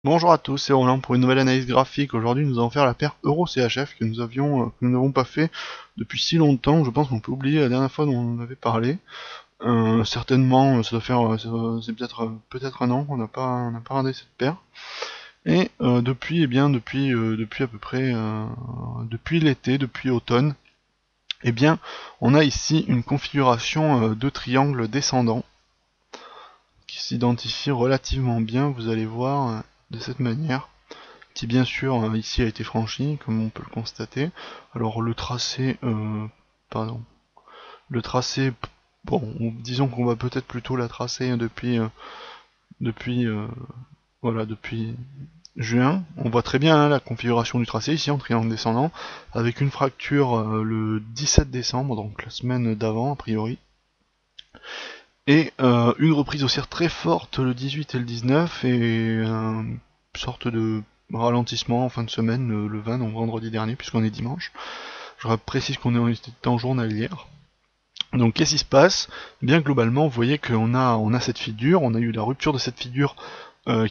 Bonjour à tous, c'est Roland pour une nouvelle analyse graphique. Aujourd'hui, nous allons faire la paire Euro-CHF que nous n'avons pas fait depuis si longtemps. Je pense qu'on peut oublier la dernière fois dont on en avait parlé. Certainement, ça doit faire, c'est peut-être un an qu'on n'a pas regardé cette paire. Et depuis, depuis à peu près, depuis l'été, depuis automne, eh bien, on a ici une configuration de triangle descendant qui s'identifie relativement bien. Vous allez voir de cette manière, qui bien sûr ici a été franchi, comme on peut le constater. Alors le tracé, bon, disons qu'on va peut-être plutôt la tracer depuis, voilà, depuis juin. On voit très bien la configuration du tracé ici en triangle descendant, avec une fracture le 17 décembre, donc la semaine d'avant a priori, et une reprise haussière très forte le 18 et le 19, et une sorte de ralentissement en fin de semaine, le 20, donc vendredi dernier, puisqu'on est dimanche. Je précise qu'on est en temps journalière. Donc qu'est-ce qui se passe? Bien globalement, vous voyez qu'on a cette figure, on a eu la rupture de cette figure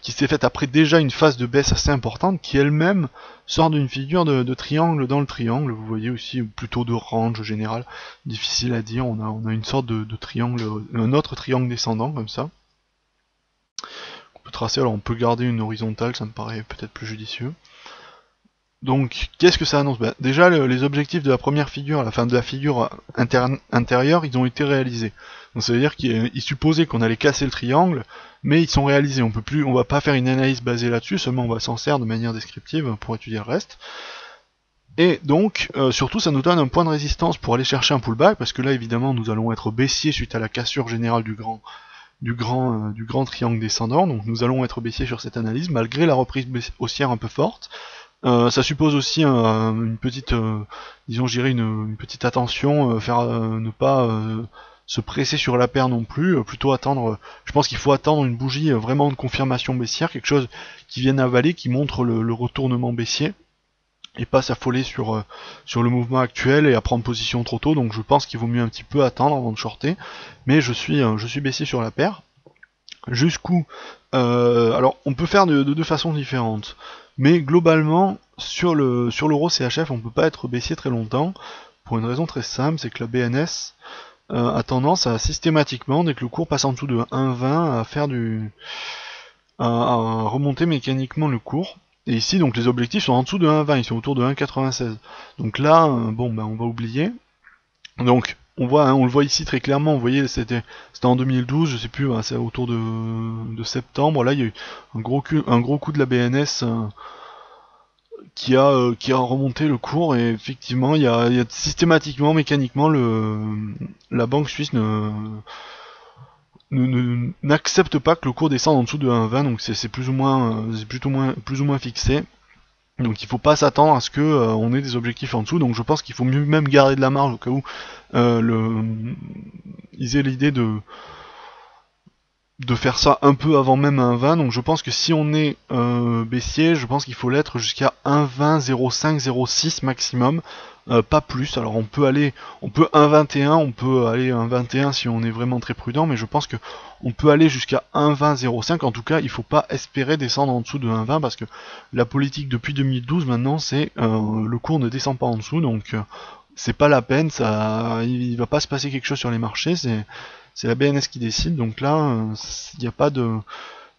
qui s'est faite après déjà une phase de baisse assez importante, qui elle-même sort d'une figure de triangle dans le triangle. Vous voyez aussi, plutôt de range général, difficile à dire, on a une sorte de triangle, un autre triangle descendant comme ça. On peut tracer, alors on peut garder une horizontale, ça me paraît peut-être plus judicieux. Donc, qu'est-ce que ça annonce? Déjà, les objectifs de la première figure, la fin de la figure intérieure, ils ont été réalisés. Donc, ça veut dire qu'ils supposaient qu'on allait casser le triangle, mais ils sont réalisés. On va pas faire une analyse basée là-dessus, seulement on va s'en servir de manière descriptive pour étudier le reste. Et donc, surtout, ça nous donne un point de résistance pour aller chercher un pullback, parce que là, évidemment, nous allons être baissier suite à la cassure générale du grand triangle descendant. Donc, nous allons être baissier sur cette analyse, malgré la reprise haussière un peu forte. Ça suppose aussi une petite, disons, j'irais une petite attention, ne pas se presser sur la paire non plus, plutôt attendre. Je pense qu'il faut attendre une bougie vraiment de confirmation baissière, quelque chose qui vienne avaler, qui montre le retournement baissier, et pas s'affoler sur le mouvement actuel et à prendre position trop tôt. Donc je pense qu'il vaut mieux un petit peu attendre avant de shorter, mais je suis baissier sur la paire. Jusqu'où alors on peut faire de deux façons différentes. Mais globalement, sur l'euro CHF, on ne peut pas être baissier très longtemps, pour une raison très simple, c'est que la BNS a tendance à systématiquement, dès que le cours passe en dessous de 1,20, à remonter mécaniquement le cours. Et ici, donc les objectifs sont en dessous de 1,20, ils sont autour de 1,96. Donc là, bon, on va oublier. Donc on voit, on le voit ici très clairement, vous voyez, c'était en 2012, je sais plus, c'est autour de septembre. Là, il y a eu un gros coup de la BNS qui a remonté le cours, et effectivement, il y a systématiquement, mécaniquement, la banque suisse n'accepte pas que le cours descende en dessous de 1,20, donc c'est plus ou moins fixé. Donc il faut pas s'attendre à ce que on ait des objectifs en dessous. Donc je pense qu'il faut mieux même garder de la marge au cas où ils aient l'idée de faire ça un peu avant même 1,20. Donc je pense que si on est baissier, je pense qu'il faut l'être jusqu'à 1,20, 0,5, 0,6 maximum, pas plus. Alors on peut 1,21, on peut aller 1,21 si on est vraiment très prudent, mais je pense que on peut aller jusqu'à 1,20, 0,5. En tout cas, il faut pas espérer descendre en dessous de 1,20, parce que la politique depuis 2012 maintenant, c'est le cours ne descend pas en dessous, donc c'est pas la peine, il va pas se passer quelque chose sur les marchés, c'est la BNS qui décide. Donc là, il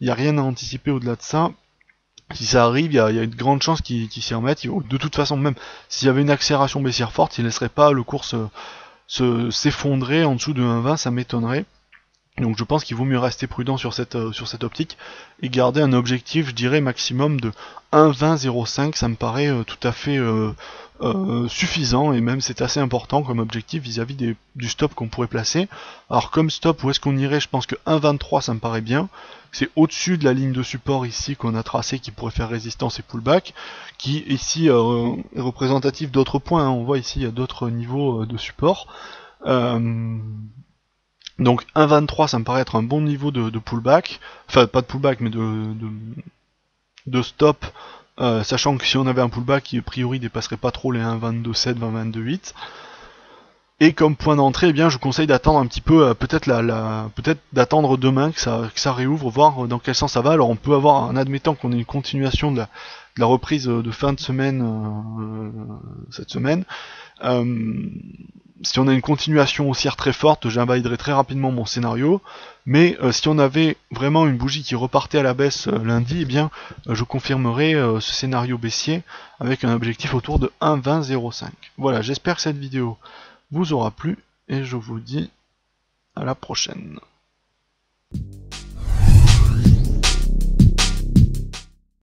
n'y a rien à anticiper au-delà de ça. Si ça arrive, il y a une grande chance qu'ils s'y remettent. De toute façon, même s'il y avait une accélération baissière forte, ils ne laisseraient pas le cours s'effondrer en dessous de 1,20, ça m'étonnerait. Donc je pense qu'il vaut mieux rester prudent sur cette optique et garder un objectif, je dirais, maximum de 1,20,05. Ça me paraît tout à fait suffisant, et même c'est assez important comme objectif vis-à-vis du stop qu'on pourrait placer. Alors comme stop, où est-ce qu'on irait? Je pense que 1,23 ça me paraît bien. C'est au-dessus de la ligne de support ici qu'on a tracée, qui pourrait faire résistance et pullback, qui ici est représentatif d'autres points, hein. On voit ici il y a d'autres niveaux de support. Donc 1,23 ça me paraît être un bon niveau de pullback, enfin pas de pullback mais de stop, sachant que si on avait un pullback qui a priori dépasserait pas trop les 1,22,7, 1,22,8. Et comme point d'entrée, eh bien, je vous conseille d'attendre un petit peu, peut-être peut-être d'attendre demain que ça réouvre, voir dans quel sens ça va. Alors on peut avoir, en admettant qu'on ait une continuation de la reprise de fin de semaine cette semaine, si on a une continuation haussière très forte, j'invaliderai très rapidement mon scénario. Mais si on avait vraiment une bougie qui repartait à la baisse lundi, eh bien, je confirmerai ce scénario baissier avec un objectif autour de 1,2005. Voilà, j'espère que cette vidéo vous aura plu et je vous dis à la prochaine.